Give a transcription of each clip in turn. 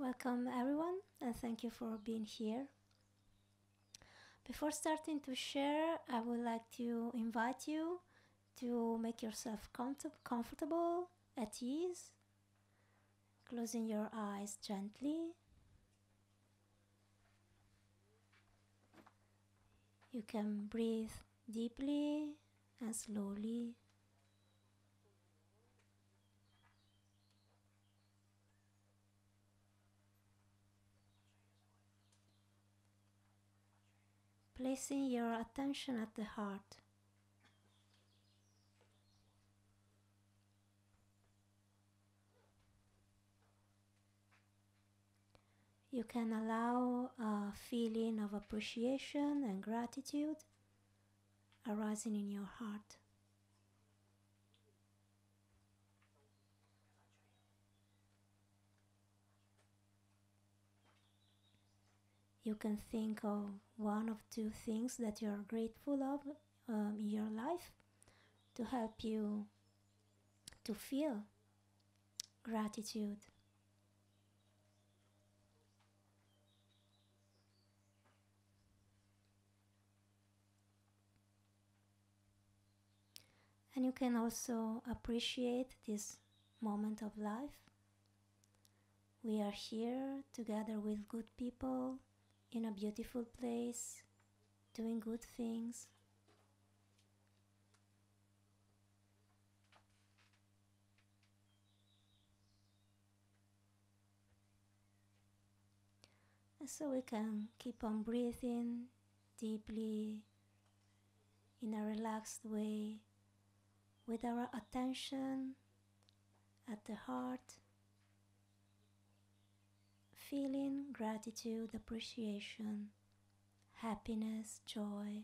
Welcome everyone, and thank you for being here. Before starting to share, I would like to invite you to make yourself comfortable, at ease, closing your eyes gently. You can breathe deeply and slowly. Placing your attention at the heart. You can allow a feeling of appreciation and gratitude arising in your heart. You can think of one of two things that you are grateful of in your life to help you to feel gratitude. And you can also appreciate this moment of life. We are here together with good people in a beautiful place, doing good things. And so we can keep on breathing deeply in a relaxed way with our attention at the heart, feeling gratitude, appreciation, happiness, joy.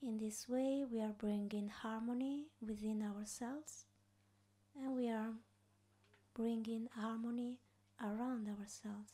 In this way, we are bringing harmony within ourselves, and we are bringing harmony around ourselves.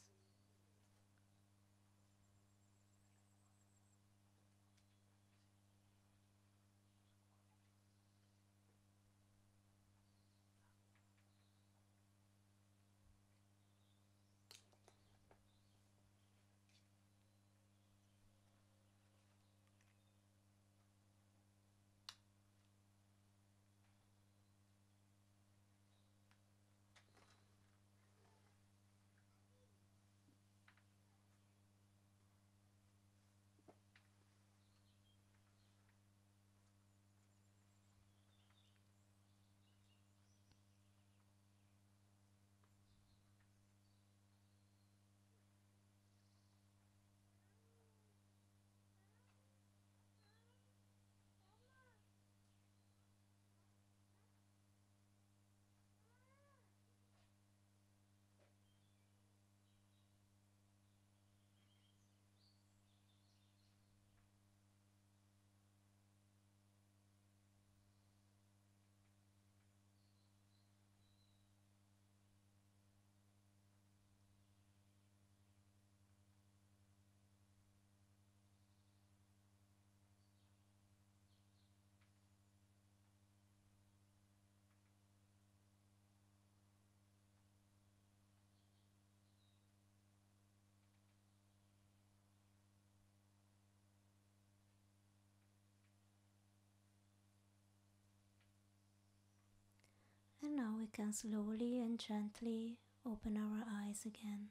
And now we can slowly and gently open our eyes again.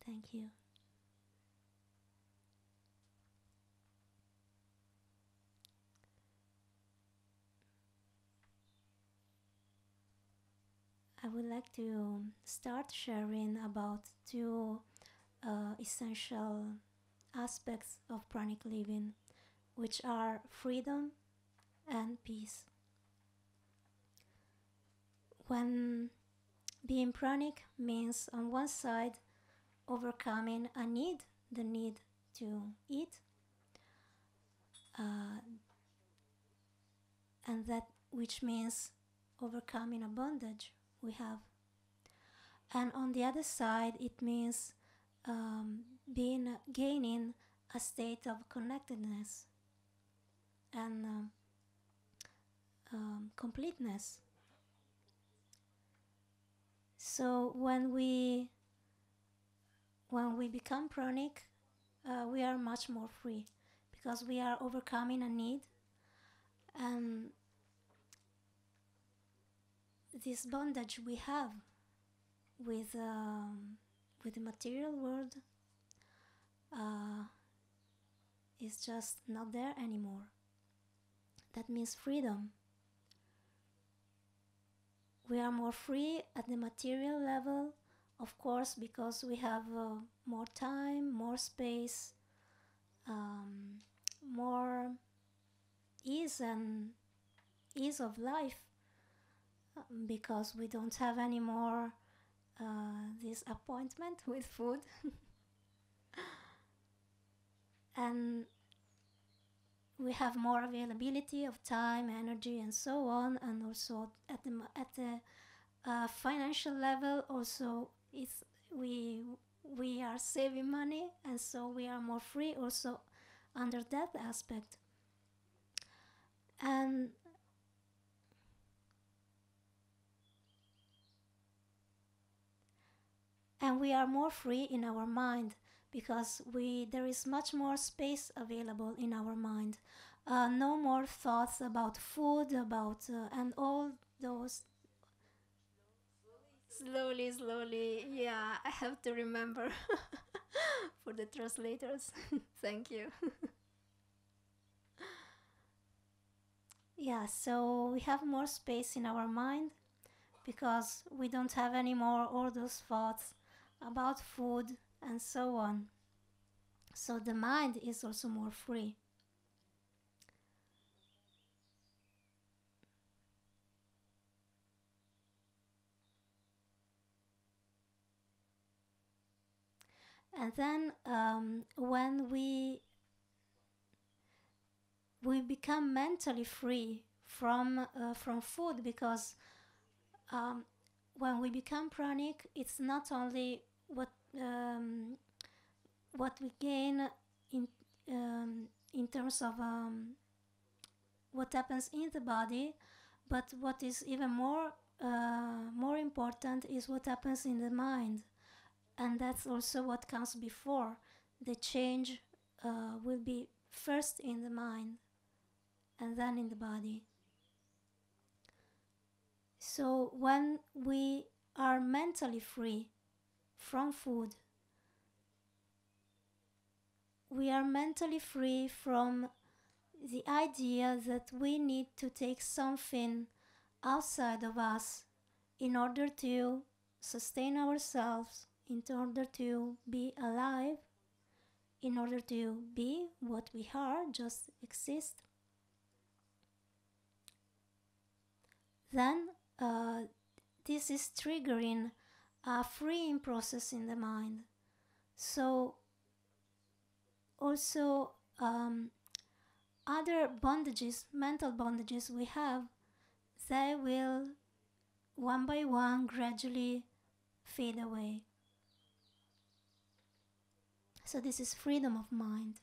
Thank you. I would like to start sharing about two essential aspects of pranic living, which are freedom and peace. When being pranic means on one side overcoming a need, the need to eat, and that which means overcoming a bondage we have. And on the other side, it means gaining a state of connectedness and completeness. So when we become pranic, we are much more free because we are overcoming a need, and this bondage we have with the material world is just not there anymore. That means freedom. We are more free at the material level, of course, because we have more time, more space, more ease of life, because we don't have any more this appointment with food. And we have more availability of time, energy, and so on. And also at the financial level, also we are saving money, and so we are more free also under that aspect. And we are more free in our mind because there is much more space available in our mind. No more thoughts about food, about and all those. Slowly, yeah, I have to remember for the translators. Thank you. Yeah, so we have more space in our mind because we don't have any more all those thoughts about food and so on. So the mind is also more free. And then when we become mentally free from food, because when we become pranic, it's not only what we gain in terms of what happens in the body, but what is even more important is what happens in the mind, and that's also what comes before. The change will be first in the mind and then in the body. So when we are mentally free from food, we are mentally free from the idea that we need to take something outside of us in order to sustain ourselves, in order to be alive, in order to be what we are, just exist. Then this is triggering a freeing process in the mind. So also other bondages, mental bondages we have, they will one by one gradually fade away. So this is freedom of mind.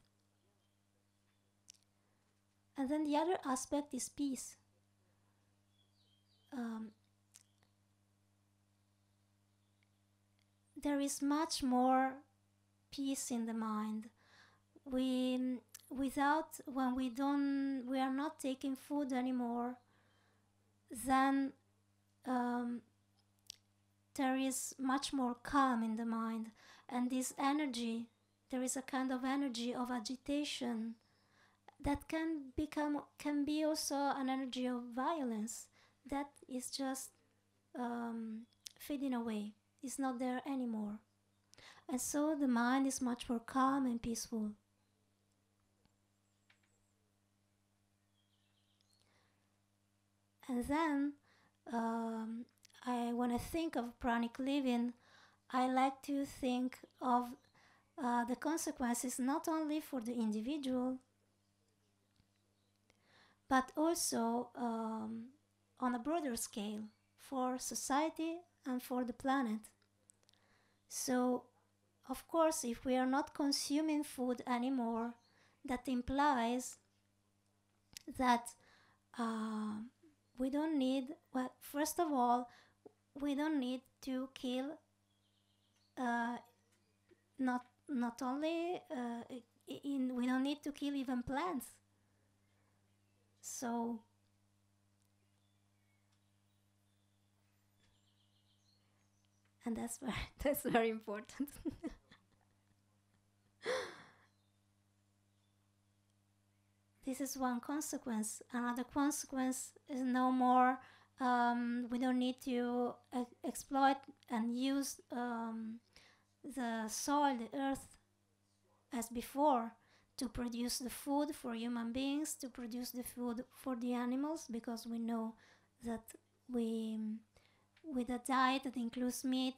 And then the other aspect is peace. There is much more peace in the mind. When we are not taking food anymore, then there is much more calm in the mind, and this energy, there is a kind of energy of agitation that can be also an energy of violence that is just fading away. It's not there anymore. And so the mind is much more calm and peaceful. And then when I think of pranic living, I like to think of the consequences not only for the individual, but also on a broader scale for society and for the planet. So, of course, if we are not consuming food anymore, that implies that uh, we don't need, well, first of all, we don't need to kill uh, not only we don't need to kill even plants. So and that's very that's very important. This is one consequence. Another consequence is no more. We don't need to exploit and use the soil, the earth, as before, to produce the food for human beings, to produce the food for the animals, because we know that we, with a diet that includes meat,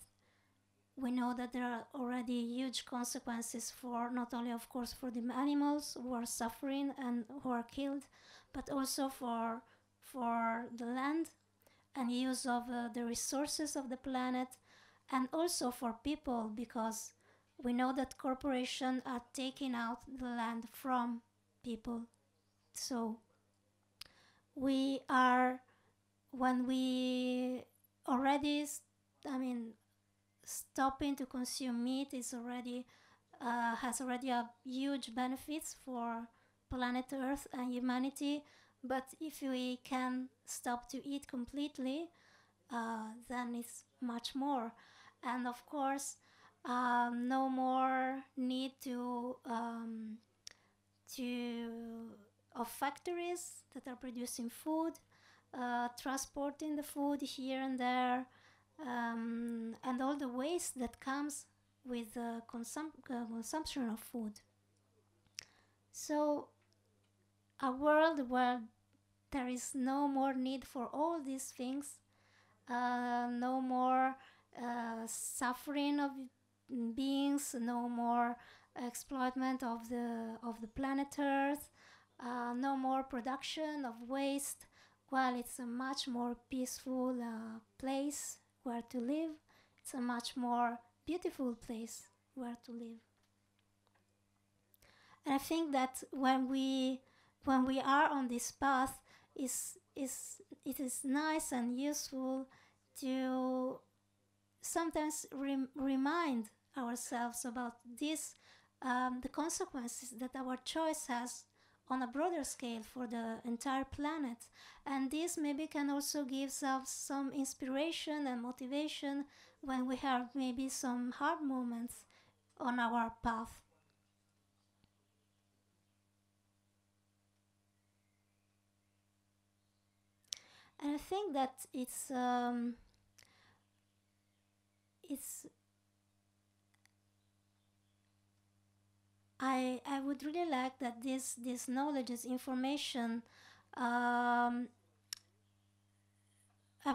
we know that there are already huge consequences for not only, of course, for the animals who are suffering and who are killed, but also for the land and use of the resources of the planet, and also for people, because we know that corporations are taking out the land from people. So we are, when we already, I mean, stopping to consume meat is already has already a huge benefits for planet Earth and humanity. But if we can stop to eat completely, then it's much more. And of course, no more need to of factories that are producing food, transporting the food here and there, and all the waste that comes with the consumption of food. So, a world where there is no more need for all these things, no more suffering of beings, no more exploitment of the planet Earth, no more production of waste. Well, it's a much more peaceful place where to live. It's a much more beautiful place where to live. And I think that when we are on this path, it is nice and useful to sometimes remind ourselves about this, the consequences that our choice has on a broader scale for the entire planet. And this maybe can also give us some inspiration and motivation when we have maybe some hard moments on our path. And I think that it's I would really like that this knowledge, this information, I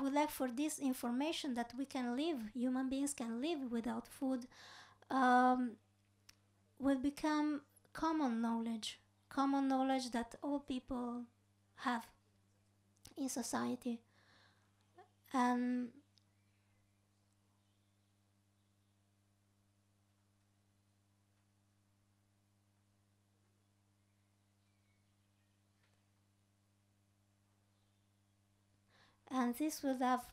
would like for this information that we can live, human beings can live without food, um, will become common knowledge that all people have in society. And this will have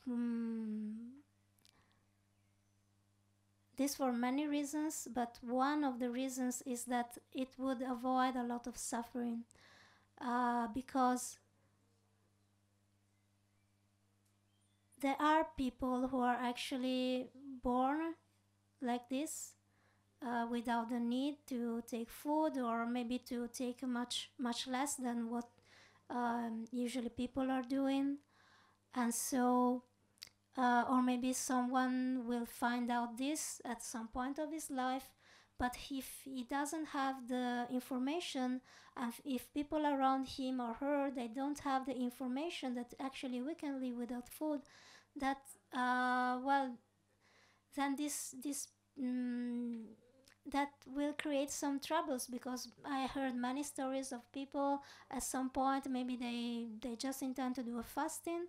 this for many reasons, but one of the reasons is that it would avoid a lot of suffering, because there are people who are actually born like this, without the need to take food, or maybe to take much less than what usually people are doing. And so or maybe someone will find out this at some point of his life, but if he doesn't have the information, and if people around him or her, they don't have the information that actually we can live without food, that well, then this mm, that will create some troubles, because I heard many stories of people at some point maybe they just intend to do a fasting,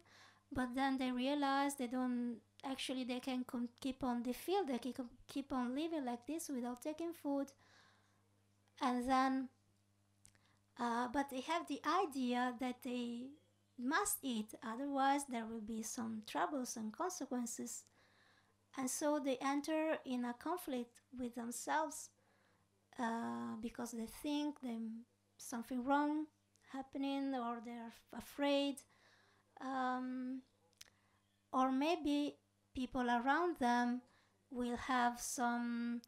but then they realize they don't actually they can keep on, they feel they can keep on living like this without taking food, and then but they have the idea that they must eat, otherwise there will be some troubles and consequences. And so they enter in a conflict with themselves, because they think there's something wrong happening, or they're afraid, um, or maybe people around them will have some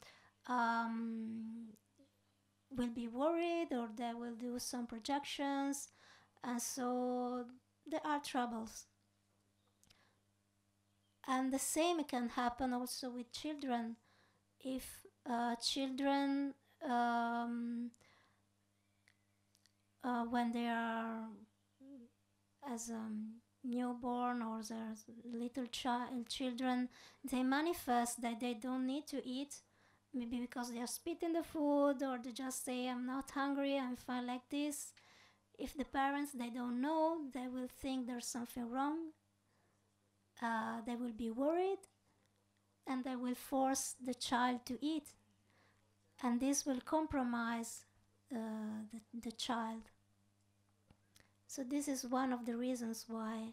um, will be worried, or they will do some projections, and so there are troubles. And the same can happen also with children. If children, when they are as newborn, or there's little children, they manifest that they don't need to eat, maybe because they are spitting the food, or they just say, I'm not hungry, I'm fine like this. If the parents, they don't know, they will think there's something wrong, they will be worried, and they will force the child to eat, and this will compromise the child. So this is one of the reasons why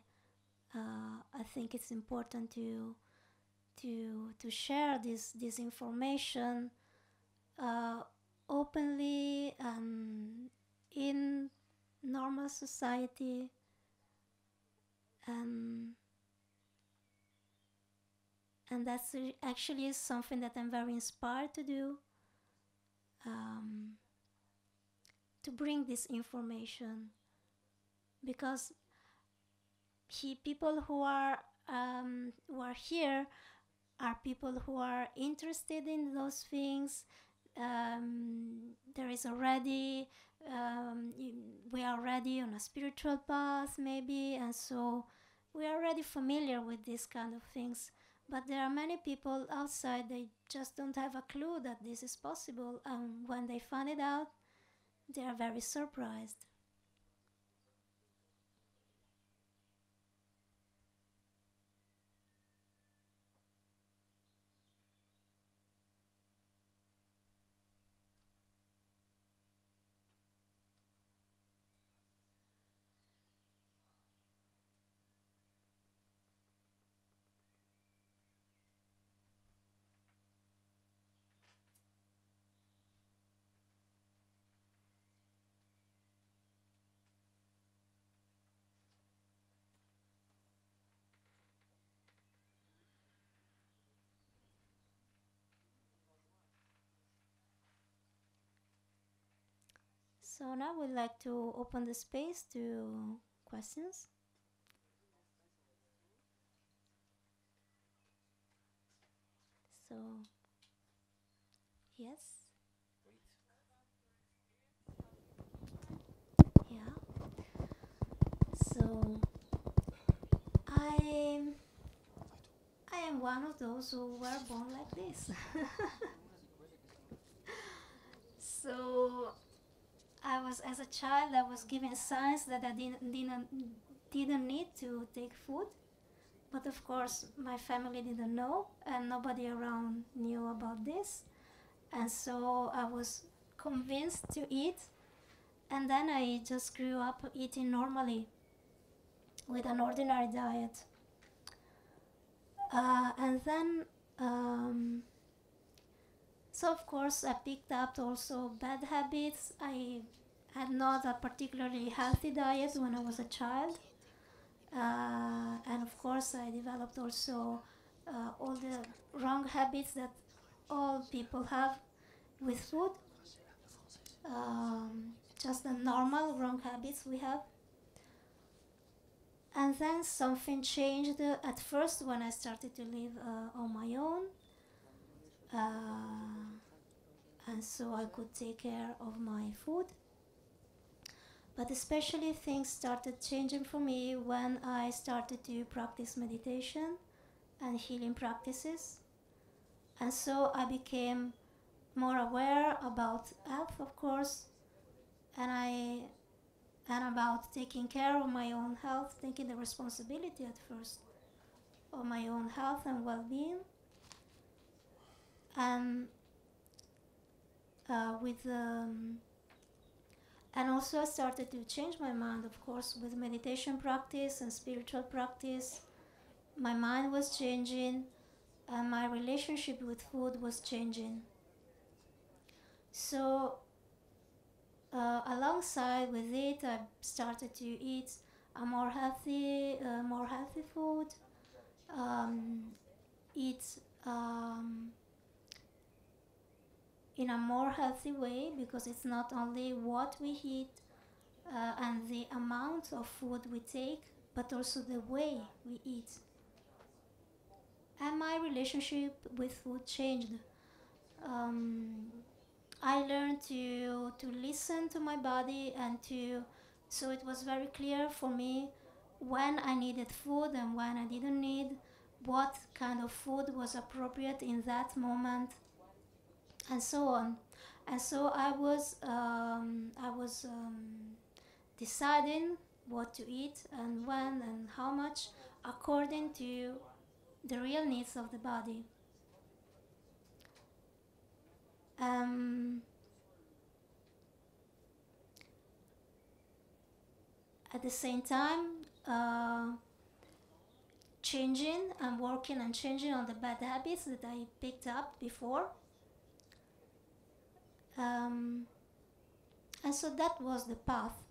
I think it's important to share this information uh, openly and in normal society, and that's actually something that I'm very inspired to do, um, to bring this information, because people who are here are people who are interested in those things. There is already we are already on a spiritual path maybe, and so we are already familiar with these kind of things. But there are many people outside, they just don't have a clue that this is possible, and when they find it out, they are very surprised. So now we'd like to open the space to questions. So, yes, yeah. So, I I am one of those who were born like this. So, I was, as a child, I was given signs that I didn't need to take food. But of course, my family didn't know, and nobody around knew about this. And so I was convinced to eat, and then I just grew up eating normally with an ordinary diet. And then, so of course, I picked up also bad habits. I had not a particularly healthy diet when I was a child. And of course, I developed also all the wrong habits that all people have with food, just the normal wrong habits we have. And then something changed at first when I started to live on my own, and so I could take care of my food. But especially things started changing for me when I started to practice meditation and healing practices. And so I became more aware about health, of course, and about taking care of my own health, taking the responsibility at first of my own health and well-being. And and also I started to change my mind, of course, with meditation practice and spiritual practice. My mind was changing and my relationship with food was changing. So alongside with it, I started to eat a more healthy food, eat in a more healthy way, because it's not only what we eat and the amount of food we take, but also the way we eat. And my relationship with food changed. I learned to listen to my body and so it was very clear for me when I needed food and when I didn't need, what kind of food was appropriate in that moment, and so on. And so I was deciding what to eat and when and how much, according to the real needs of the body. At the same time, changing and working and changing on the bad habits that I picked up before. And so that was the path.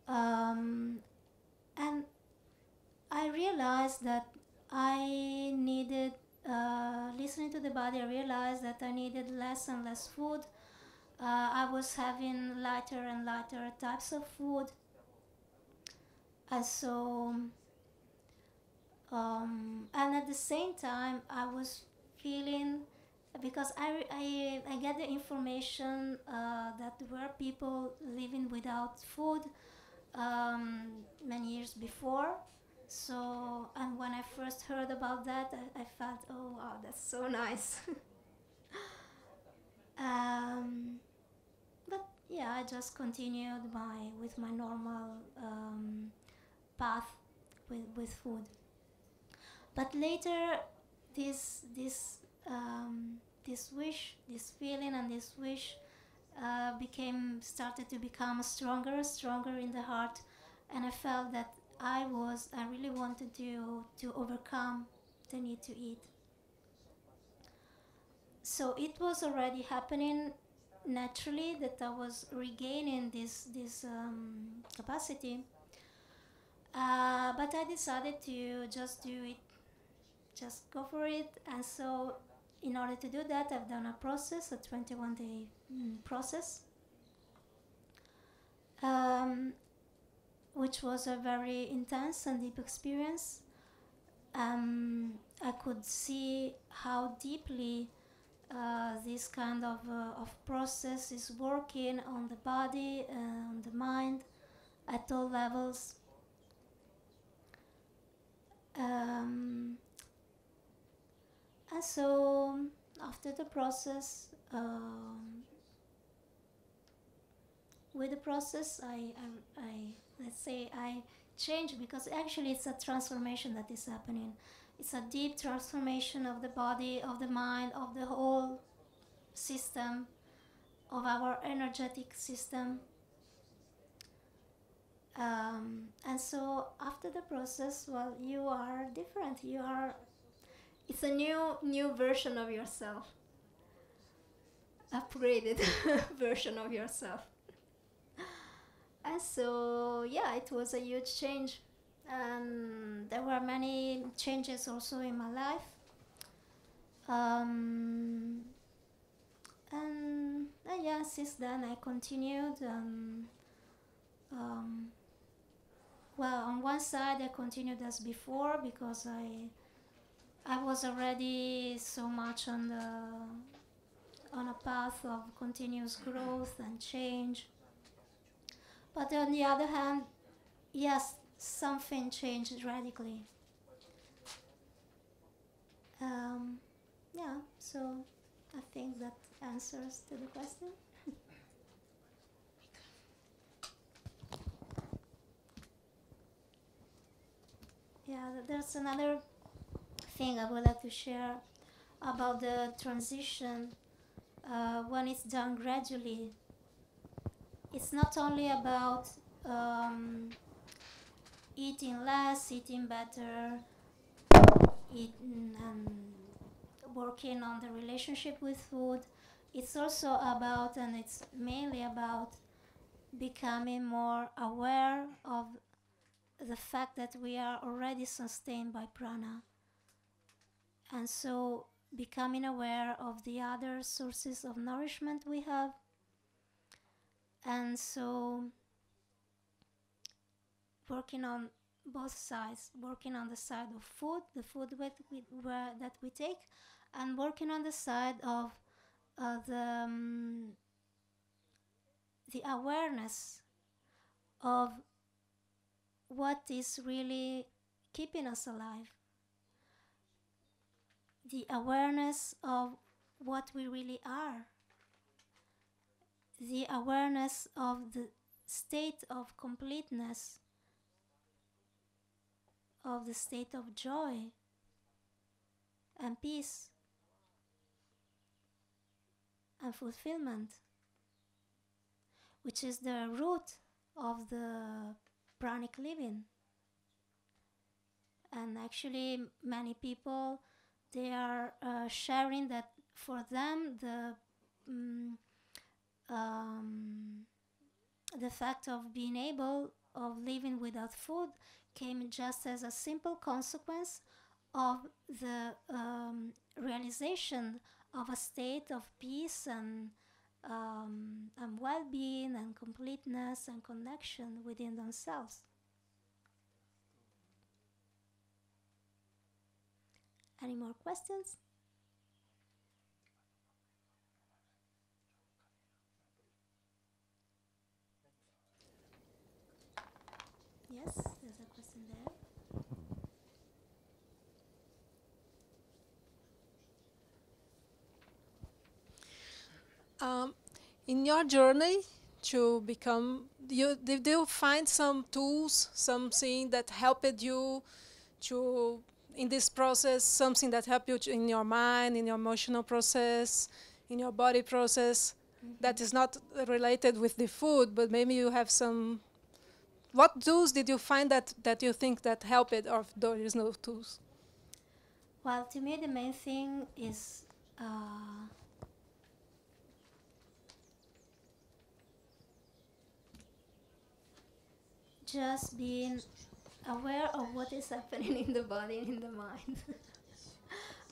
And I realized that I needed, listening to the body, I realized that I needed less and less food. I was having lighter and lighter types of food. And so, and at the same time, I was feeling, because I get the information that there were people living without food many years before. So, and when I first heard about that, I felt, oh wow, that's so nice. But yeah, I just continued with my normal path with food. But later, this wish, this feeling, and this wish started to become stronger in the heart, and I felt that I really wanted to overcome the need to eat. So it was already happening naturally that I was regaining this capacity, but I decided to just do it, just go for it. And so in order to do that, I've done a 21-day process, which was a very intense and deep experience. I could see how deeply this kind of process is working on the body and the mind at all levels. And so after the process, with the process, I let's say I changed, because actually it's a transformation that is happening. It's a deep transformation of the body, of the mind, of the whole system, of our energetic system. And so after the process, well, you are different. It's a new version of yourself, upgraded version of yourself. And so yeah, it was a huge change, and there were many changes also in my life. And yeah, since then I continued. Well, on one side I continued as before, because I was already so much on a path of continuous growth and change. But on the other hand, yes, something changed radically. Yeah, so I think that answers to the question. Yeah, there's another thing I would like to share about the transition when it's done gradually. It's not only about eating less, eating better, eating and working on the relationship with food. It's also about, and it's mainly about, becoming more aware of the fact that we are already sustained by prana. And so becoming aware of the other sources of nourishment we have. And so working on both sides, working on the side of food, the food that we take, and working on the side of the awareness of what is really keeping us alive, the awareness of what we really are, the awareness of the state of completeness, of the state of joy and peace and fulfillment, which is the root of the pranic living. And actually many people, they are sharing that for them the fact of being able of living without food came just as a simple consequence of the realization of a state of peace and well-being and completeness and connection within themselves. Any more questions? Yes, there's a question there. In your journey to become, did you find some tools, something that helped you to, in this process, something that helped you in your mind, in your emotional process, in your body process, that is not related with the food, but maybe you have some, what tools did you find that you think that helped, or there is no tools? Well, to me the main thing is just being aware of what is happening in the body and in the mind.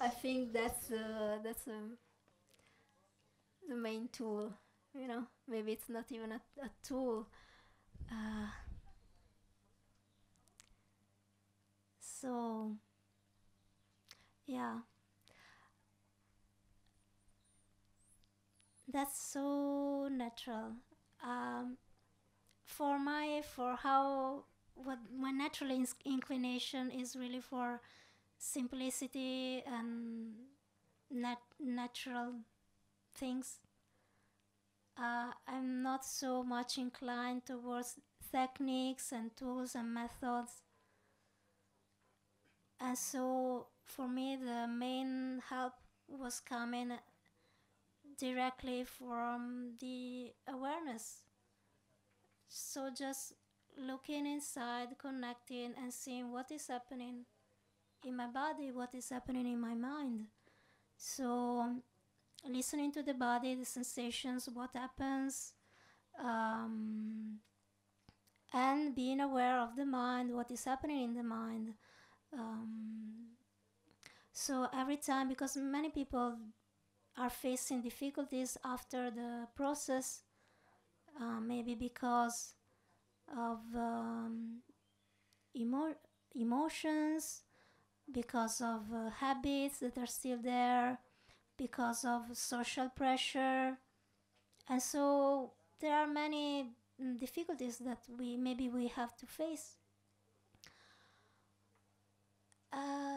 I think that's the main tool. You know, maybe it's not even a tool. So yeah, that's so natural. For how what my natural inclination is really for simplicity and natural things. I'm not so much inclined towards techniques and tools and methods. And so for me, the main help was coming directly from the awareness. So just looking inside, connecting, and seeing what is happening in my body, what is happening in my mind. So listening to the body, the sensations, what happens, and being aware of the mind, what is happening in the mind. So every time, because many people are facing difficulties after the process, maybe because of emotions, because of habits that are still there, because of social pressure. And so there are many difficulties that we have to face.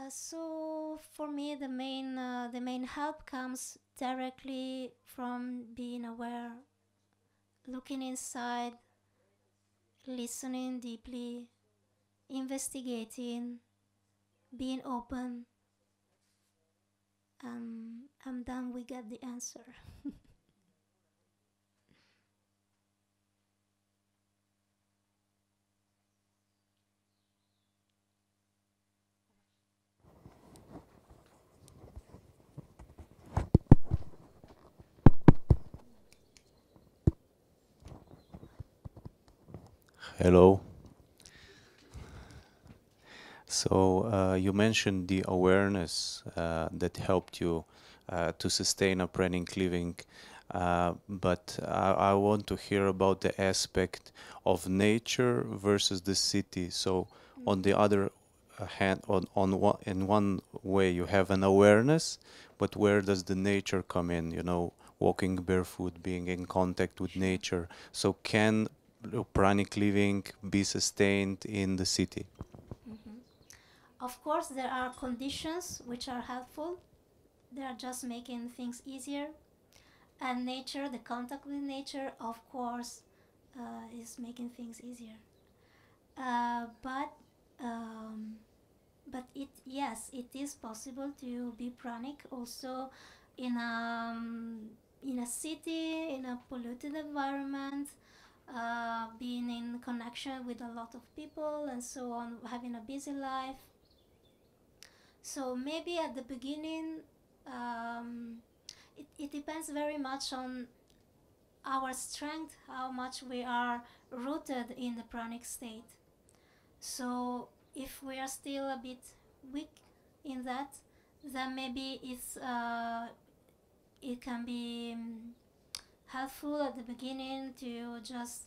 So for me, the main help comes directly from being aware, looking inside, listening deeply, investigating, being open, and then we get the answer. Hello. So you mentioned the awareness that helped you to sustain a pranic living, but I want to hear about the aspect of nature versus the city. So on the other hand, in one way you have an awareness, but where does the nature come in? You know, walking barefoot, being in contact with Sure. nature. So can pranic living be sustained in the city? Mhm. Of course, there are conditions which are helpful. They are just making things easier. And nature, the contact with nature, of course, is making things easier. Uh, but um, but it yes, it is possible to be pranic also in a city, in a polluted environment, being in connection with a lot of people and so on, having a busy life. So maybe at the beginning, it depends very much on our strength, how much we are rooted in the pranic state. So if we are still a bit weak in that, then maybe it can be helpful at the beginning to just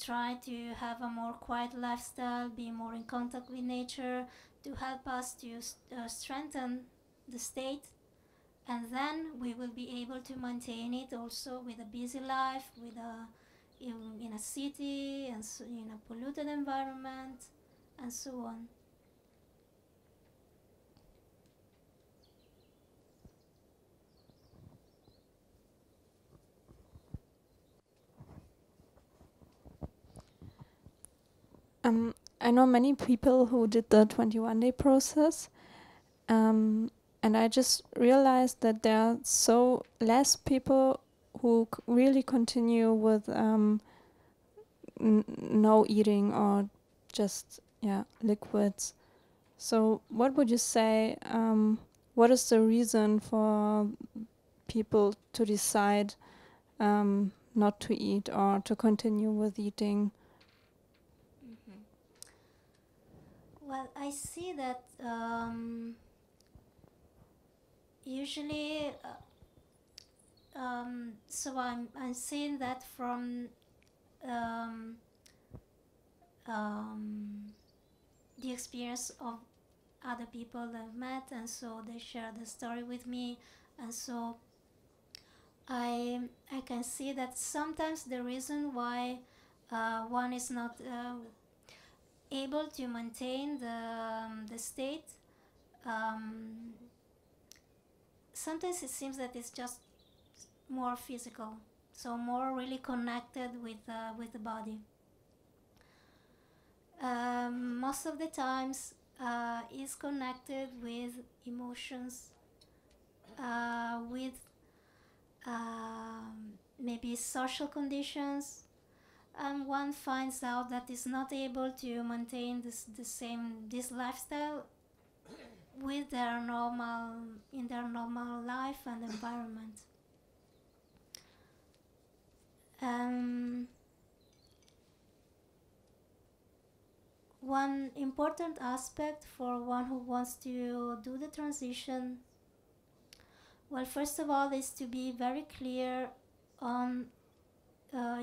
try to have a more quiet lifestyle, be more in contact with nature, to help us to strengthen the state, and then we will be able to maintain it also with a busy life, in a city and so in a polluted environment and so on. I know many people who did the 21-day process, and I just realized that there are so less people who really continue with no eating or just liquids. So what would you say? What is the reason for people to decide not to eat or to continue with eating? Mhm. Well, I see that usually, so I'm seeing that from um, um, the experience of other people I've met, and so they share the story with me, and so I can see that sometimes the reason why one is not able to maintain the state, um, sometimes it seems that it's just more physical, so more really connected with the body. Most of the times is connected with emotions, with maybe social conditions, and one finds out that is not able to maintain this lifestyle with their normal in their normal life and environment. Um, One important aspect for one who wants to do the transition, well, first of all, is to be very clear on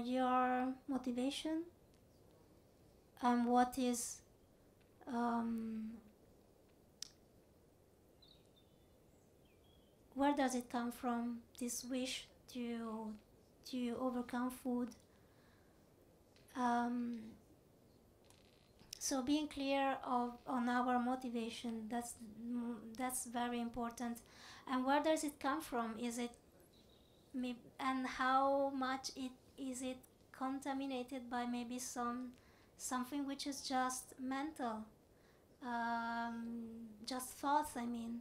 your motivation and what is um, where does it come from, this wish to overcome food. Um, so being clear on our motivation, that's very important. And where does it come from? Is it and how much is it contaminated by maybe something which is just mental, just thoughts, I mean.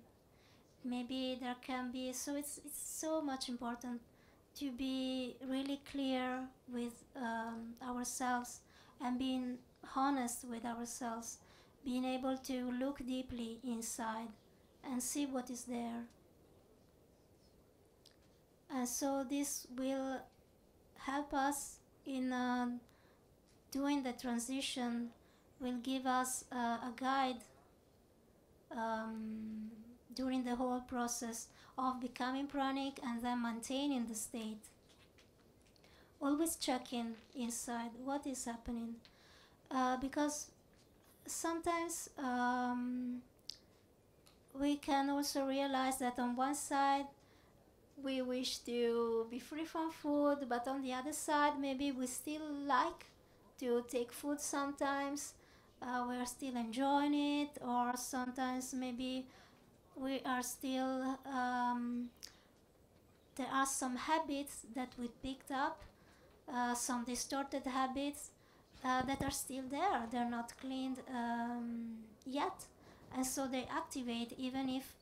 Maybe there can be, so it's so much important to be really clear with ourselves and being honest with ourselves, being able to look deeply inside and see what is there. And so this will help us in doing the transition, will give us a guide during the whole process of becoming pranic and then maintaining the state. Always checking inside what is happening, because sometimes we can also realize that on one side we wish to be free from food, but on the other side maybe we still like to take food sometimes. We are still enjoying it, or sometimes maybe we are still there are some habits that we picked up, some distorted habits that are still there. They're not cleaned yet, and so they activate even if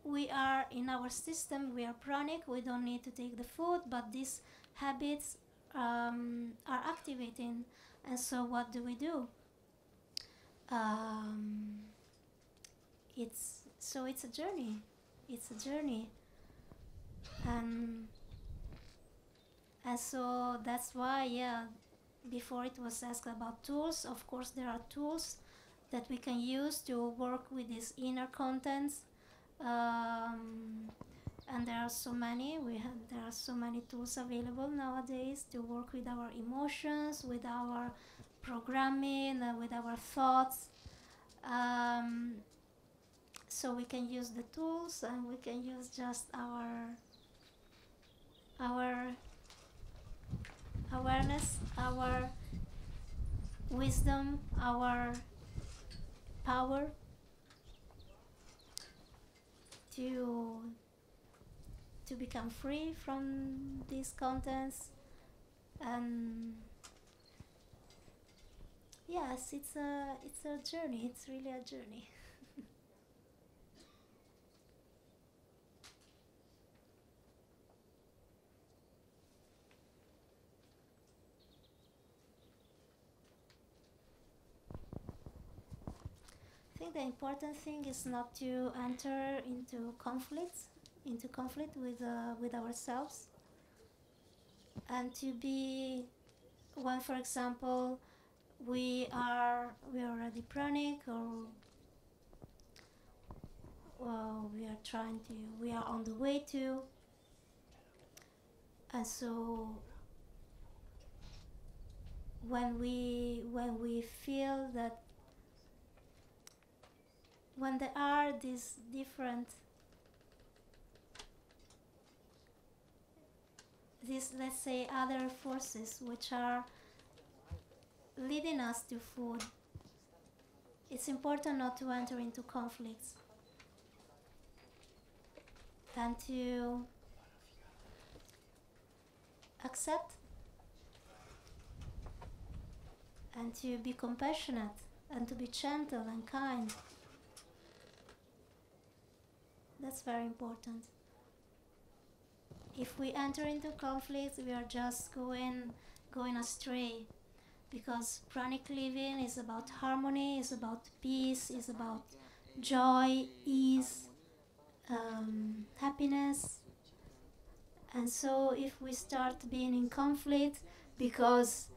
we are in our system, we are pranic, we don't need to take the food, but these habits are activating. And so what do? It's a journey. It's a journey. And so that's why, yeah, before it was asked about tools. Of course, there are tools that we can use to work with these inner contents. And there are so many. There are so many tools available nowadays to work with our emotions, with our programming, with our thoughts. So we can use the tools, and we can use just our awareness, our wisdom, our power to become free from these contents. And yes, it's a journey. It's really a journey. I think the important thing is not to enter into conflict with ourselves, and to be, when, for example, we are already pranic, or we are on the way to, and so when we feel that, when there are these different, let's say, other forces which are leading us to food, it's important not to enter into conflicts, and to accept and to be compassionate and to be gentle and kind. That's very important. If we enter into conflict, we are just going astray, because pranic living is about harmony, is about peace, is about joy, ease, happiness. And so if we start being in conflict because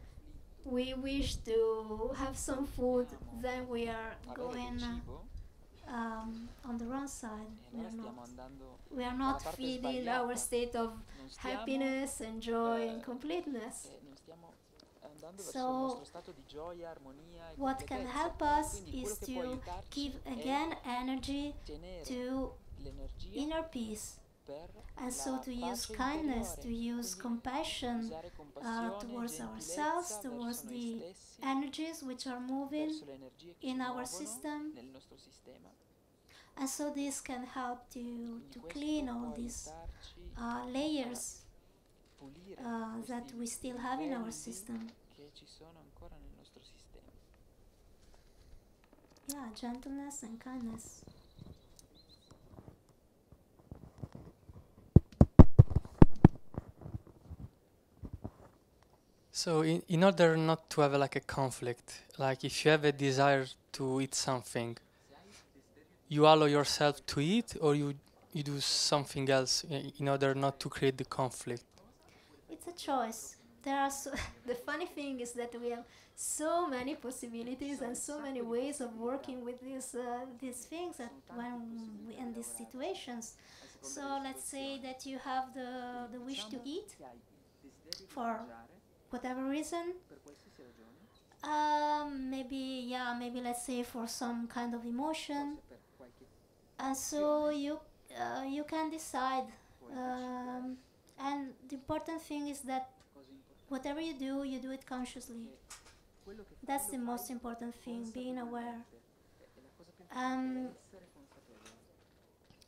we wish to have some food, then we are going on the wrong side. We are not feeding our state of happiness and joy and completeness. So what can help us is to give again energy to inner peace, And so to use kindness, to use compassion towards ourselves, towards the energies which are moving in our system. And so this can help to clean all these layers that we still have in our system. Yeah, gentleness and kindness. So in order not to have like a conflict, like if you have a desire to eat something, you allow yourself to eat, or you do something else in order not to create the conflict? It's a choice. There are the funny thing is that we have so many possibilities and so many ways of working with these things that when we in these situations. So let's say that you have the wish to eat for whatever reason. Maybe let's say for some kind of emotion, and so you can decide. And the important thing is that whatever you do it consciously. That's the most important thing, being aware.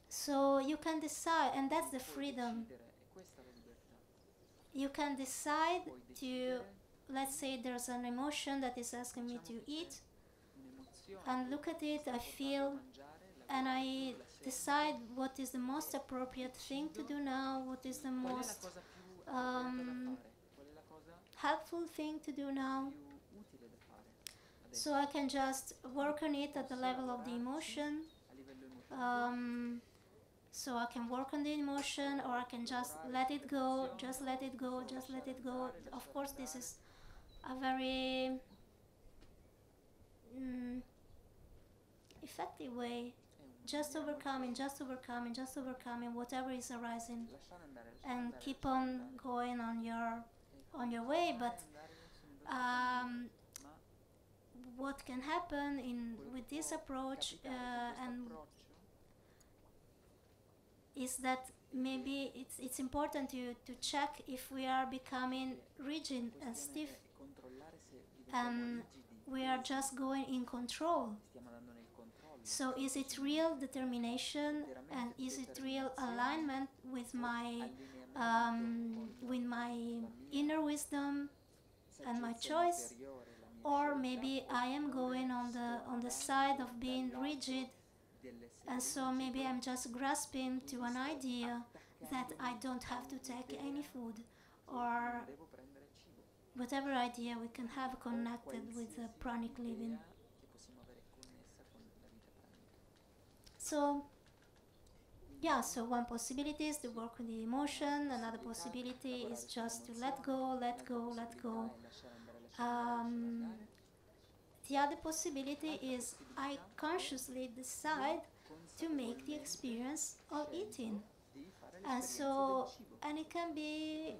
So you can decide, and that's the freedom. You can decide to, let's say there's an emotion that is asking me to eat, and look at it, I feel, and I decide what is the most appropriate thing to do now, what is the most helpful thing to do now. So I can just work on it at the level of the emotion. So I can work on the emotion, or I can just let it go, just let it go, just let it go. Of course, this is a very effective way. Just overcoming whatever is arising, and keep on going on your way. But what can happen with this approach and is that maybe it's important to check if we are becoming rigid and stiff, and we are just going in control. So is it real determination, and is it real alignment with my inner wisdom and my choice? Or maybe I am going on the side of being rigid, and so maybe I'm just grasping to an idea that I don't have to take any food, or whatever idea we can have connected with the pranic living. So yeah, so one possibility is to work with the emotion, another possibility is just to let go. The other possibility is I consciously decide to make the experience of eating. And it can be,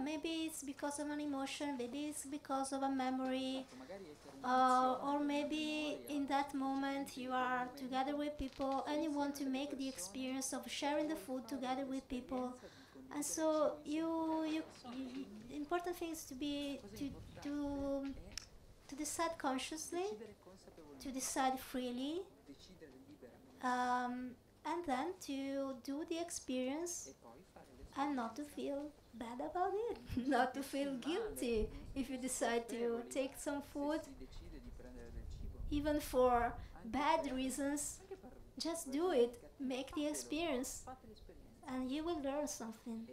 maybe it's because of an emotion, maybe it's because of a memory, or maybe in that moment you are together with people and you want to make the experience of sharing the food together with people. And so the important thing is to decide consciously, to decide freely, and then to do the experience and not to feel bad about it, not to feel guilty if you decide to take some food, even for bad reasons. Just do it, make the experience, and you will learn something.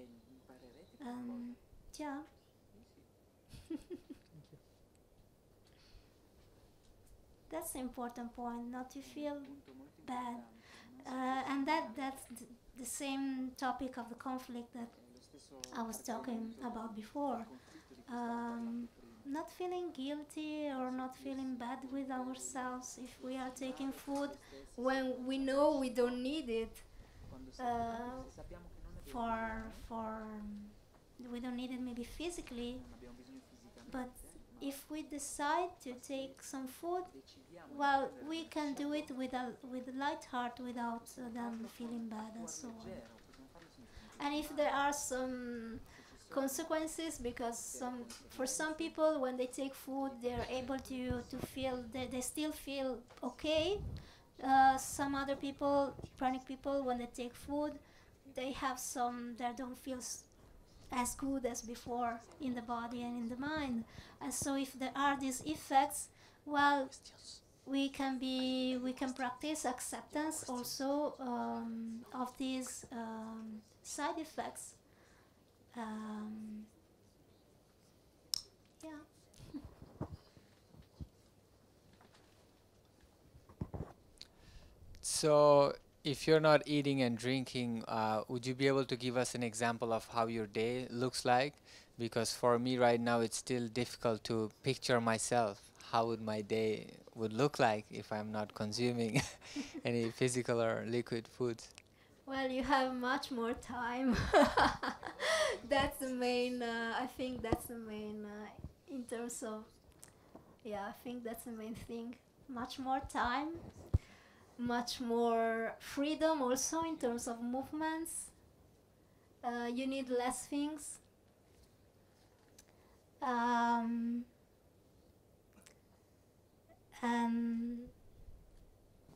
Yeah. That's the important point, not to feel bad. And that's the same topic of the conflict that I was talking about before. Not feeling guilty or not feeling bad with ourselves if we are taking food when we know we don't need it. We don't need it maybe physically, but if we decide to take some food, well, we can do it with a light heart without them feeling bad and so on. And if there are some consequences, because for some people when they take food they're able to feel they still feel okay. Some other people, pranic people, when they take food, they have some that don't feel as good as before in the body and in the mind. And so if there are these effects, well, we can practice acceptance also of these side effects. Yeah. So, if you're not eating and drinking, would you be able to give us an example of how your day looks like? Because for me right now, it's still difficult to picture myself. How would my day would look like if I'm not consuming any physical or liquid foods? Well, you have much more time. That's the main. I think that's the main in terms of. Yeah, I think that's the main thing. Much more time, much more freedom also in terms of movements. You need less things.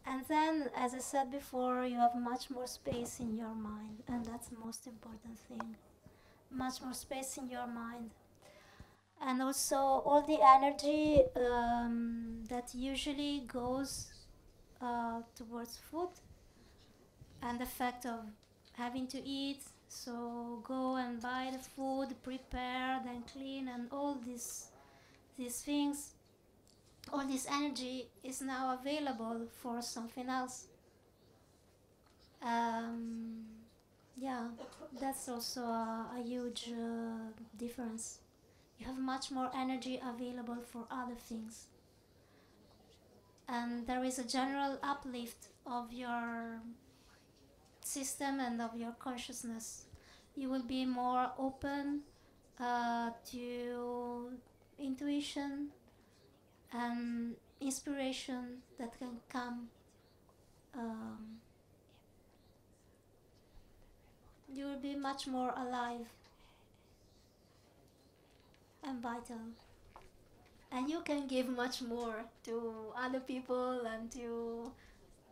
And then, as I said before, you have much more space in your mind, and that's the most important thing. Much more space in your mind. And also all the energy that usually goes towards food, and the fact of having to eat, so go and buy the food, prepare, then clean, and all these things, all this energy is now available for something else. Yeah, that's also a huge difference. You have much more energy available for other things. And there is a general uplift of your system and of your consciousness. You will be more open to intuition and inspiration that can come. You will be much more alive and vital. And you can give much more to other people and to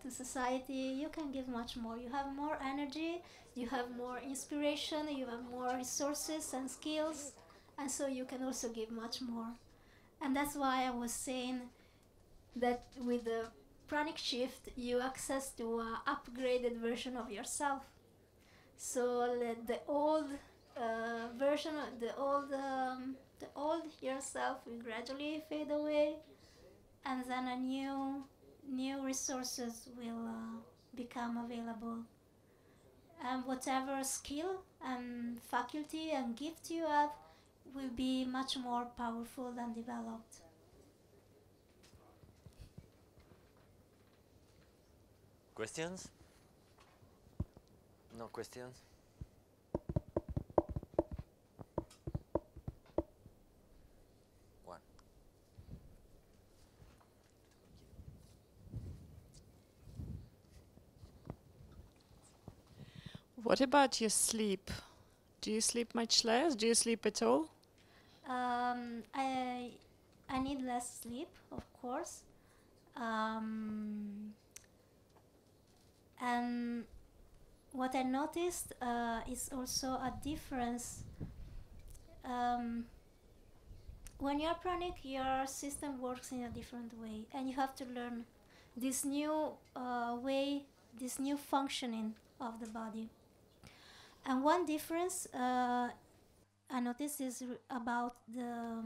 society. You can give much more. You have more energy, you have more inspiration, you have more resources and skills, and so you can also give much more. And that's why I was saying that with the pranic shift you access to an upgraded version of yourself. So the old version, the old yourself will gradually fade away, and then a new resources will become available. And whatever skill and faculty and gift you have will be much more powerful and developed. Questions? No questions? One. What about your sleep? Do you sleep much less? Do you sleep at all? I need less sleep, of course. And what I noticed is also a difference. When you're pranic, your system works in a different way, and you have to learn this new way, this new functioning of the body. And one difference I noticed is about the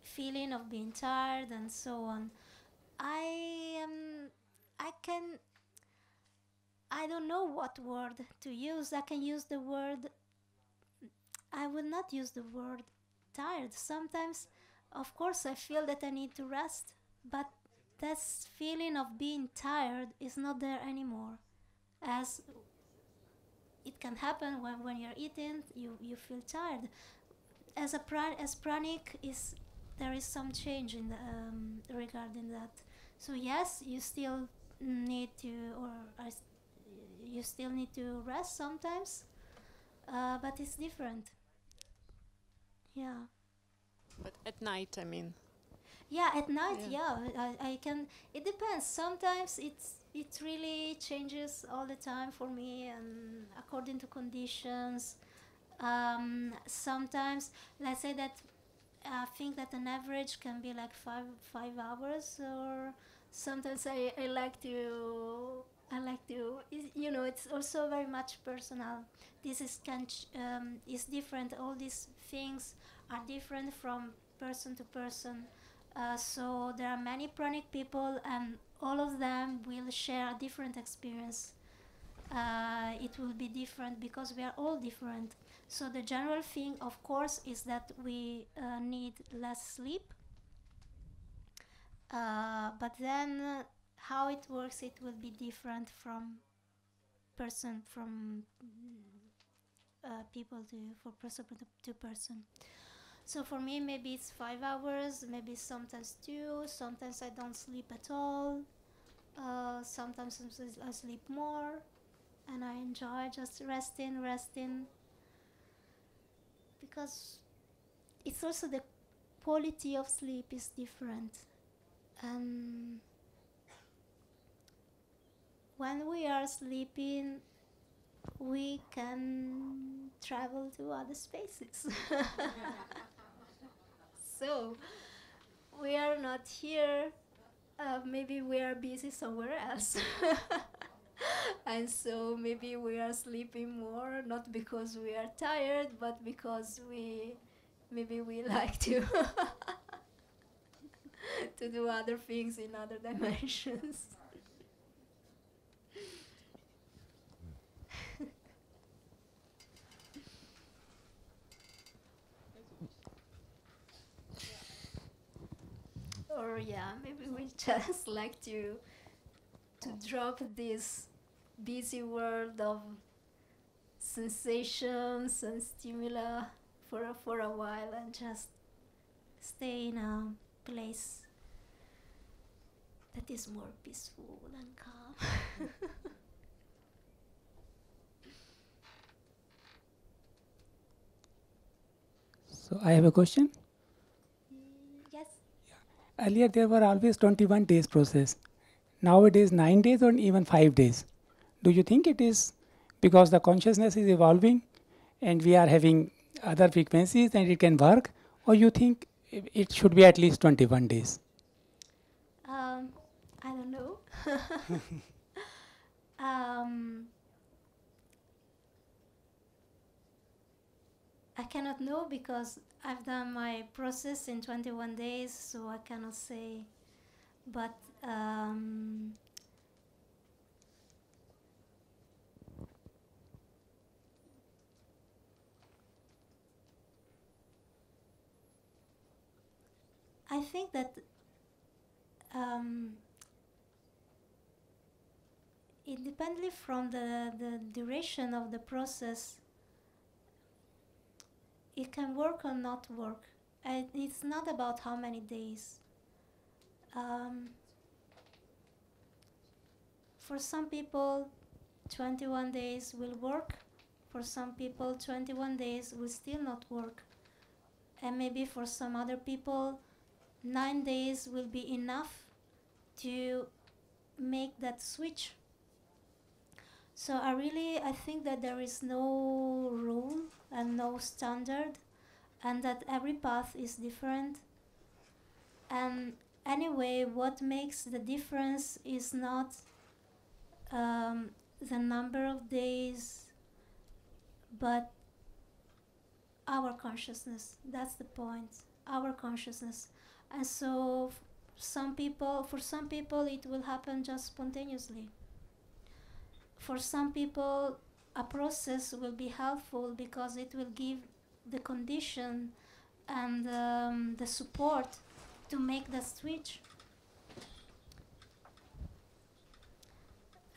feeling of being tired and so on. I don't know what word to use. I can use the word. I will not use the word tired. Sometimes, of course, I feel that I need to rest, but that feeling of being tired is not there anymore. As it can happen when you're eating, you feel tired. as Pranic is, there is some change in the, regarding that. So yes, you still need to, you still need to rest sometimes, but it's different. Yeah. But at night, I mean. Yeah, at night, Yeah. I can. It depends. Sometimes it really changes all the time for me, and according to conditions. Sometimes, let's say that I think that an average can be like 5 hours, or sometimes I like to. You know, it's also very much personal. This is different. All these things are different from person to person. So there are many pranic people, and all of them will share a different experience. It will be different because we are all different. So the general thing, of course, is that we need less sleep. But then how it works, it will be different from people for person to person. So for me, maybe it's 5 hours, maybe sometimes 2. Sometimes I don't sleep at all. Sometimes I sleep more, and I enjoy just resting, because it's also the quality of sleep is different. And when we are sleeping, we can travel to other spaces. So we are not here. Maybe we are busy somewhere else. And so maybe we are sleeping more, not because we are tired, but because maybe we like to to do other things in other dimensions. Or yeah, maybe we just like to drop this busy world of sensations and stimuli for a while, and just stay in a place that is more peaceful and calm. So I have a question. Yes. Earlier there were always 21 days process. Nowadays 9 days or even 5 days. Do you think it is because the consciousness is evolving and we are having other frequencies and it can work, or you think it should be at least 21 days? I don't know. um, I cannot know because I've done my process in 21 days, so I cannot say. But I think that independently from the duration of the process, it can work or not work. And it's not about how many days. For some people, 21 days will work. For some people, 21 days will still not work. And maybe for some other people, 9 days will be enough to make that switch. So I think that there is no rule and no standard, and that every path is different. And anyway, what makes the difference is not the number of days, but our consciousness. That's the point. Our consciousness. And so for some people it will happen just spontaneously. For some people a process will be helpful because it will give the condition and the support to make the switch.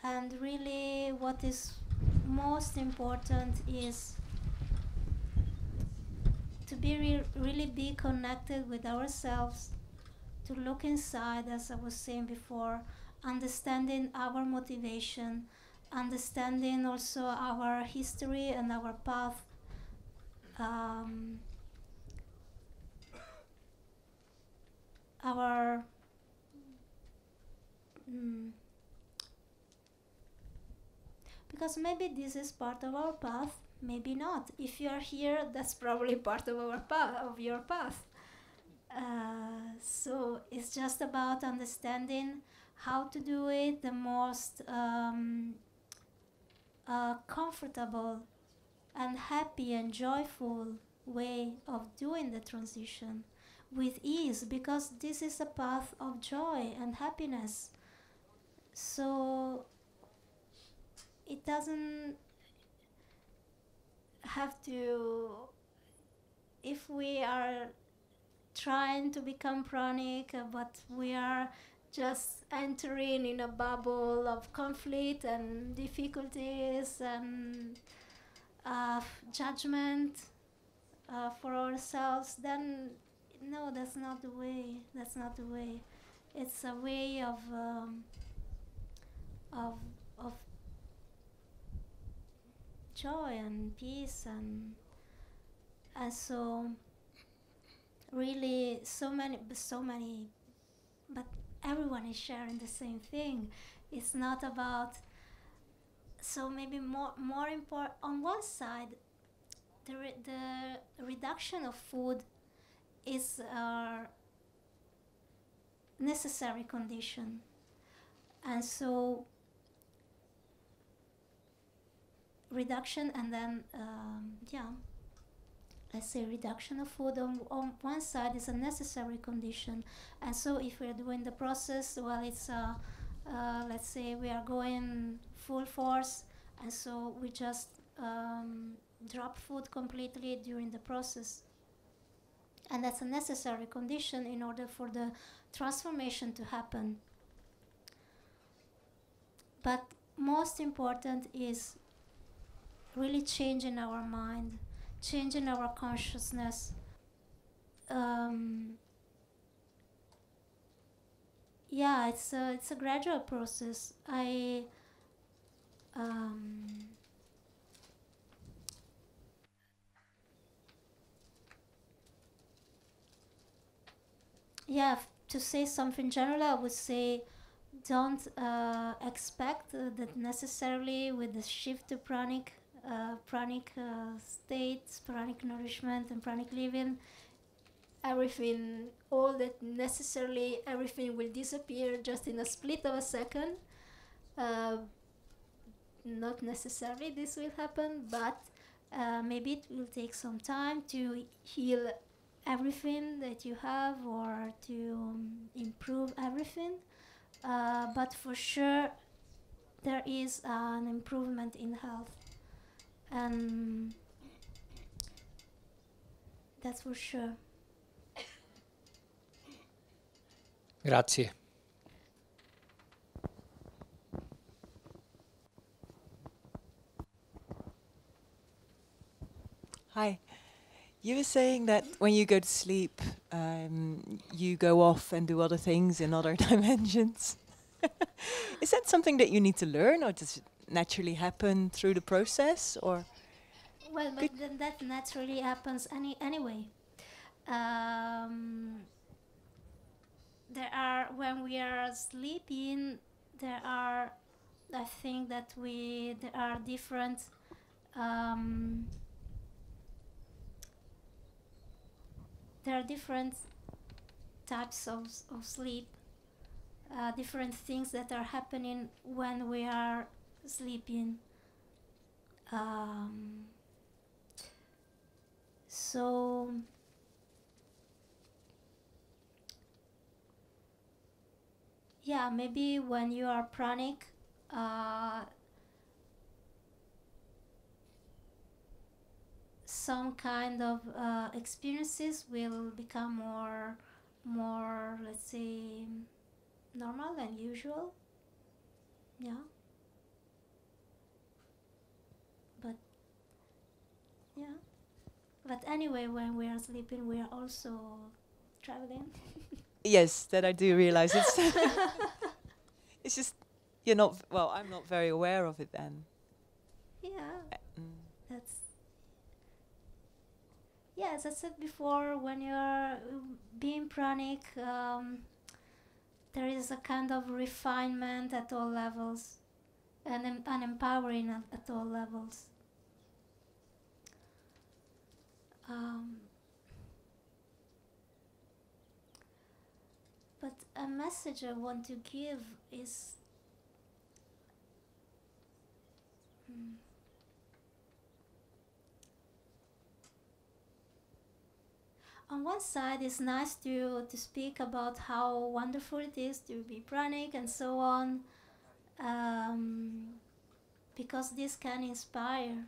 And really what is most important is to really be connected with ourselves, to look inside, as I was saying before, understanding our motivation, understanding also our history and our path. Our because maybe this is part of our path, maybe not. If you are here, that's probably part of our path, of your path. So it's just about understanding how to do it the most comfortable and happy and joyful way of doing the transition with ease, because this is a path of joy and happiness. So it doesn't have to, if we are trying to become pranic, but we are just entering in a bubble of conflict and difficulties and judgment for ourselves, then no, that's not the way. That's not the way. It's a way of joy and peace, and so really so many, but everyone is sharing the same thing. It's not about, so maybe more important on one side, the reduction of food is a necessary condition, and so reduction, and then let's say reduction of food on one side is a necessary condition. And so if we're doing the process, well, it's let's say we are going full force, and so we just drop food completely during the process, and that's a necessary condition in order for the transformation to happen. But most important is really changing our mind, changing our consciousness. Yeah, it's a gradual process. Yeah, to say something general, I would say don't expect that necessarily with the shift to pranic states, pranic nourishment and pranic living, everything, all that necessarily everything will disappear just in a split of a second. Not necessarily this will happen, but maybe it will take some time to heal everything that you have, or to improve everything. But for sure, there is an improvement in health, and that's for sure. Grazie. Hi. You were saying that when you go to sleep, you go off and do other things in other dimensions. Is that something that you need to learn, or does it naturally happen through the process, or? Well, but then that naturally happens anyway. There are, when we are sleeping, there are, I think that there are different there are different types of sleep, different things that are happening when we are sleeping. So yeah, maybe when you are pranic, some kind of experiences will become more, let's say, normal and usual. Yeah. But yeah. But anyway, when we are sleeping, we are also traveling. Yes, that I do realize. It's it's just you're not. Well, I'm not very aware of it then. Yeah, Mm. that's. Yeah, as I said before, when you're being pranic, there is a kind of refinement at all levels, and an empowering at all levels. But a message I want to give is on one side it's nice to speak about how wonderful it is to be pranic and so on, because this can inspire.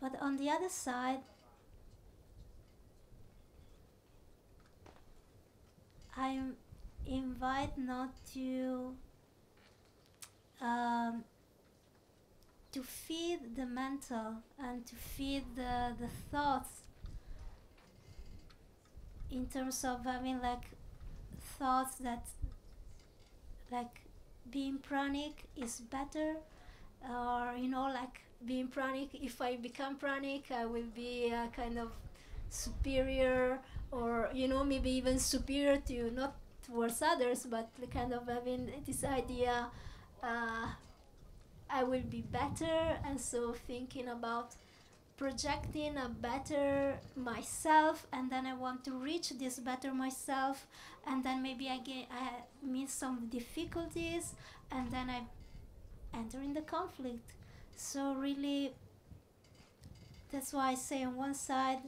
But on the other side, I invite not to feed the mental and to feed the thoughts in terms of having like thoughts that like being pranic is better, or like being pranic, if I become pranic I will be kind of superior, or maybe even superior to, not towards others, but kind of having this idea, I will be better, and so thinking about projecting a better myself, and then I want to reach this better myself, and then maybe I meet some difficulties, and then I enter in the conflict. So really, that's why I say on one side,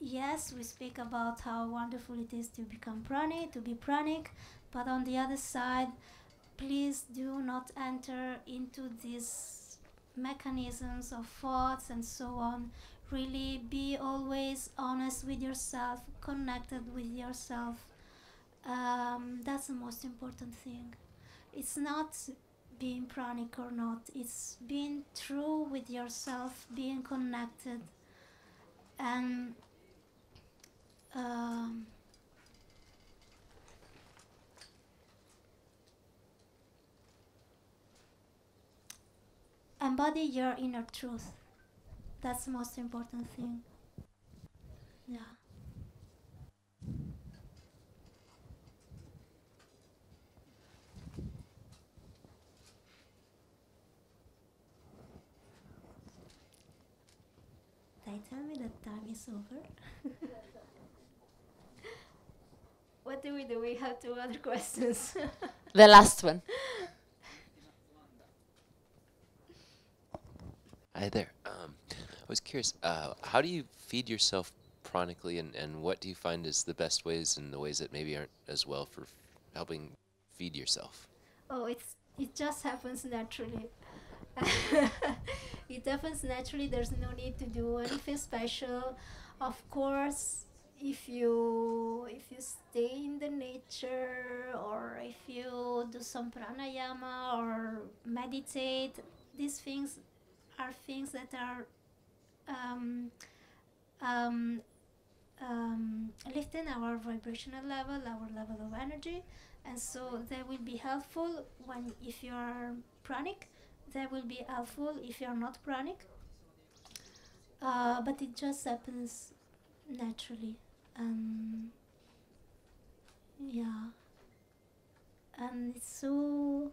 yes, we speak about how wonderful it is to become pranic, to be pranic, but on the other side, please do not enter into these mechanisms of thoughts and so on. Really be always honest with yourself, connected with yourself. That's the most important thing. It's not being pranic or not, it's being true with yourself, being connected, and embody your inner truth. That's the most important thing. Yeah. They tell me that time is over. What do? We have two other questions. The last one. Hi there. I was curious, how do you feed yourself chronically, and what do you find is the best ways and the ways that maybe aren't as well for helping feed yourself? Oh, it just happens naturally. It happens naturally. There's no need to do anything special. Of course, if you stay in the nature, or if you do some pranayama or meditate, these things are things that are um, lifting our vibrational level, our level of energy, and so they will be helpful when, if you are pranic, they will be helpful if you are not pranic. But it just happens naturally. Yeah, and it's so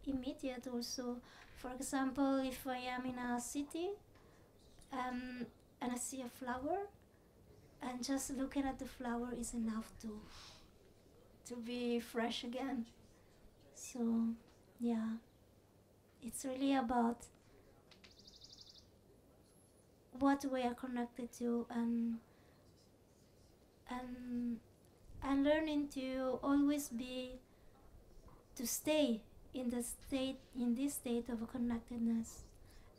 immediate also. For example, if I am in a city, and I see a flower, and just looking at the flower is enough to be fresh again. So yeah, it's really about what we are connected to, and learning to always to stay in this state of connectedness.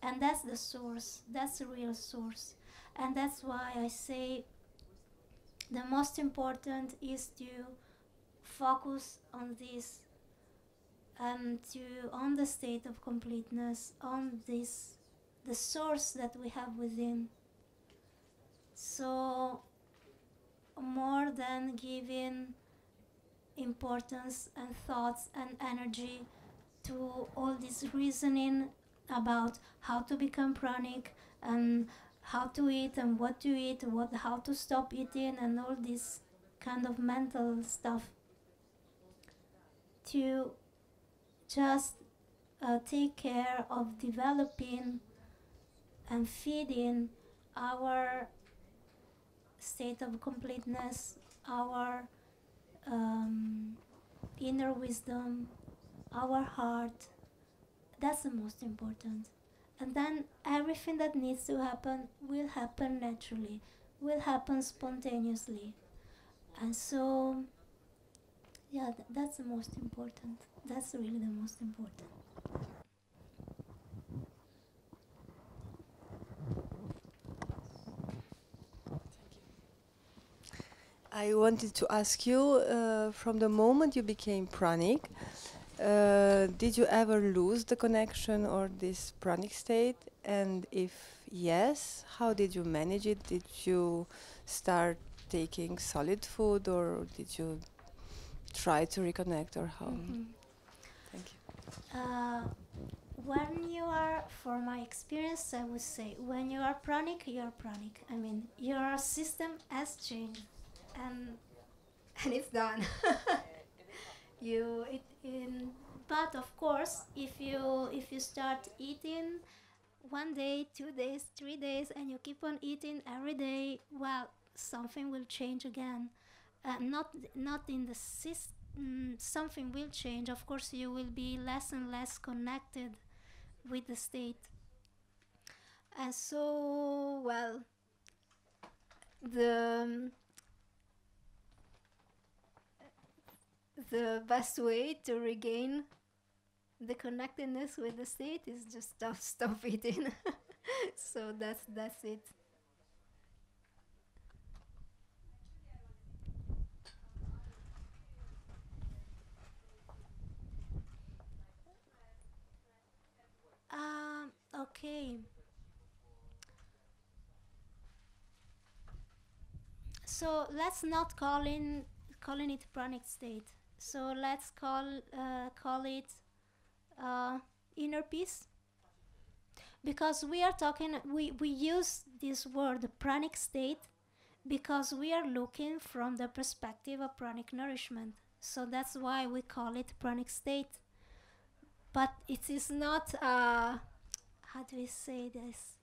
And that's the source, that's the real source. And that's why I say the most important is to focus on this and to on the state of completeness, on this, the source that we have within. So more than giving importance and thoughts and energy to all this reasoning about how to become pranic and how to eat and what to eat, how to stop eating and all this kind of mental stuff, to just take care of developing and feeding our state of completeness, our inner wisdom, our heart. That's the most important. And then everything that needs to happen will happen naturally, will happen spontaneously. And so, yeah, that's the most important. That's really the most important. I wanted to ask you, from the moment you became pranic, did you ever lose the connection or this pranic state? And if yes, how did you manage it? Did you start taking solid food or did you try to reconnect or how? Thank you. When you are, for my experience, I would say, when you are pranic, you're pranic. I mean, your system has changed, and it's done. But of course, if you start eating 1 day, 2 days, 3 days, and you keep on eating every day, well, something will change again. Not in the system. Something will change. Of course, you will be less and less connected with the state. And so, well, the best way to regain the connectedness with the state is just stop eating. So that's it. Okay. So let's not calling it pranic state. So let's call it inner peace, because we are talking. We use this word pranic state because we are looking from the perspective of pranic nourishment. So that's why we call it pranic state. But it is not. How do we say this?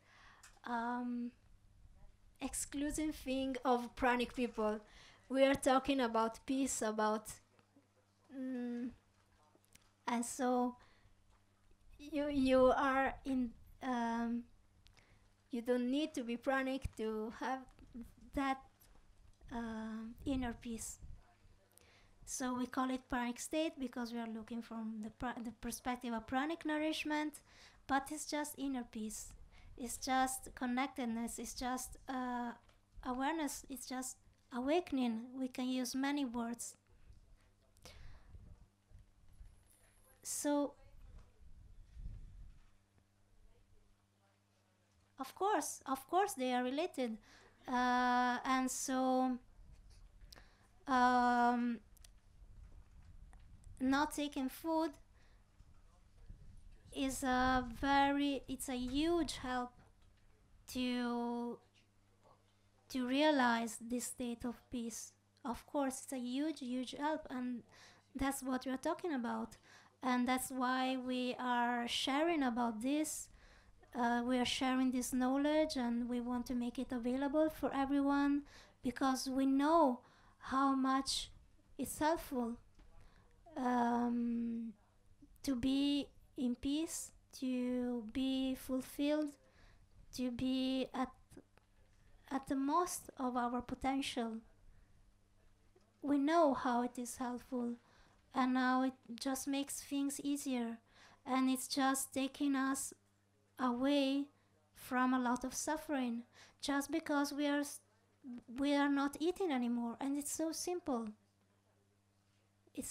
Exclusive thing of pranic people. We are talking about peace, about and so you are in. You don't need to be pranic to have that inner peace. So we call it pranic state because we are looking from the perspective of pranic nourishment, but it's just inner peace. It's just connectedness. It's just awareness. It's just awakening. We can use many words. So, of course, they are related, and so not taking food is it's a huge help to realize this state of peace. Of course, it's a huge help, and that's what we are talking about, and that's why we are sharing about this. We are sharing this knowledge, and we want to make it available for everyone because we know how much it's helpful to be in peace, to be fulfilled, to be at the most of our potential. We know how it is helpful, and now it just makes things easier, and it's just taking us away from a lot of suffering just because we are not eating anymore. And it's so simple, it's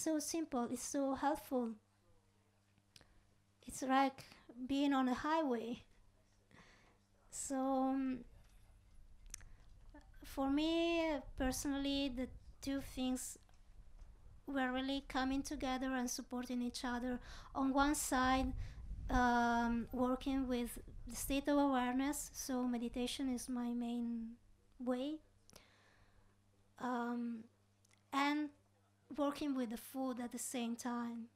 so helpful. it's like being on a highway. So for me personally, the two things were really coming together and supporting each other. On one side, working with the state of awareness, so meditation is my main way, and working with the food at the same time.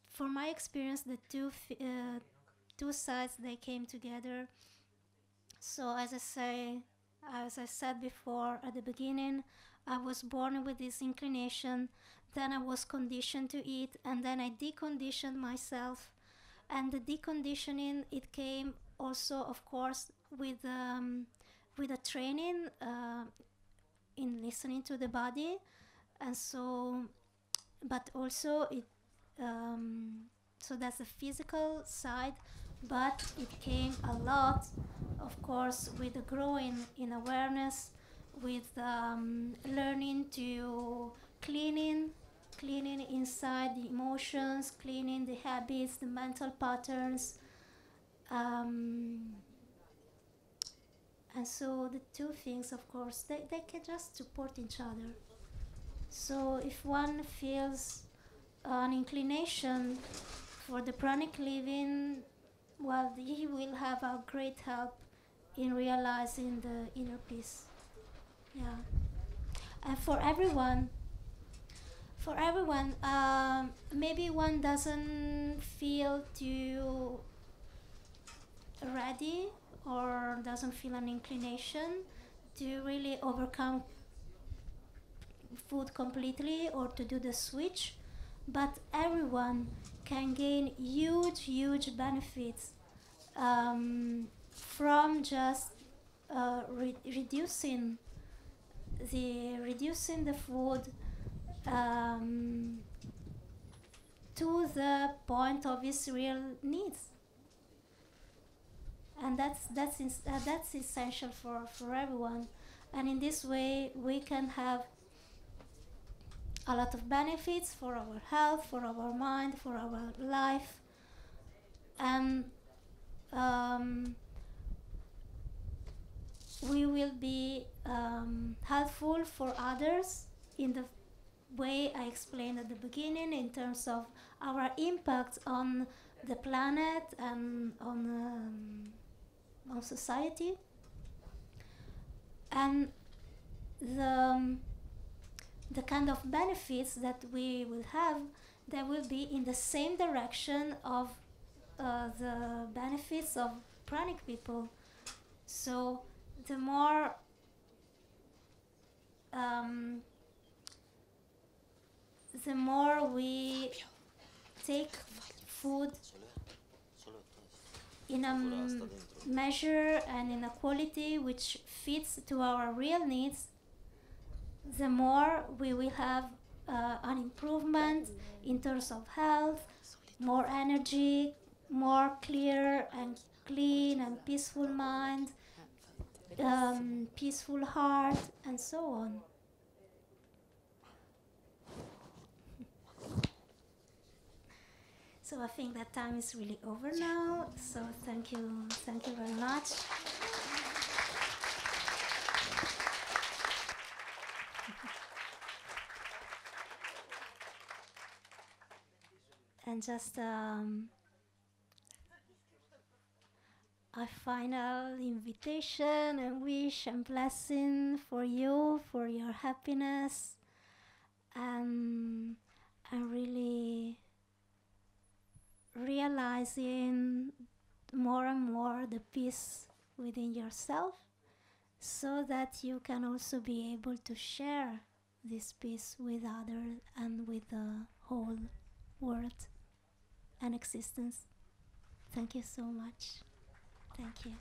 For my experience, the two sides, they came together. So as I said before at the beginning, I was born with this inclination, then I was conditioned to eat, and then I deconditioned myself. And the deconditioning, it came also, of course, with a training in listening to the body, and so, but also it. So that's the physical side, but it came a lot, of course, with the growing in awareness, with learning to cleaning inside the emotions, cleaning the habits, the mental patterns, and so the two things, of course, they can just support each other. So if one feels an inclination for the pranic living, well, he will have a great help in realizing the inner peace. Yeah. And for everyone, maybe one doesn't feel too ready or doesn't feel an inclination to really overcome food completely or to do the switch, but everyone can gain huge benefits from just reducing the food to the point of his real needs, and that's essential for everyone. And in this way, we can have a lot of benefits for our health, for our mind, for our life, and we will be helpful for others in the way I explained at the beginning, in terms of our impact on the planet and on society. And the kind of benefits that we will have, they will be in the same direction of the benefits of pranic people. So the more we take food in a measure and in a quality which fits to our real needs, the more we will have an improvement in terms of health, more energy, more clear and clean and peaceful mind, peaceful heart, and so on. So I think that time is really over now. So thank you very much. And just a final invitation and wish and blessing for you, for your happiness, and really realizing more and more the peace within yourself, so that you can also be able to share this peace with others and with the whole world and existence. Thank you so much. Thank you.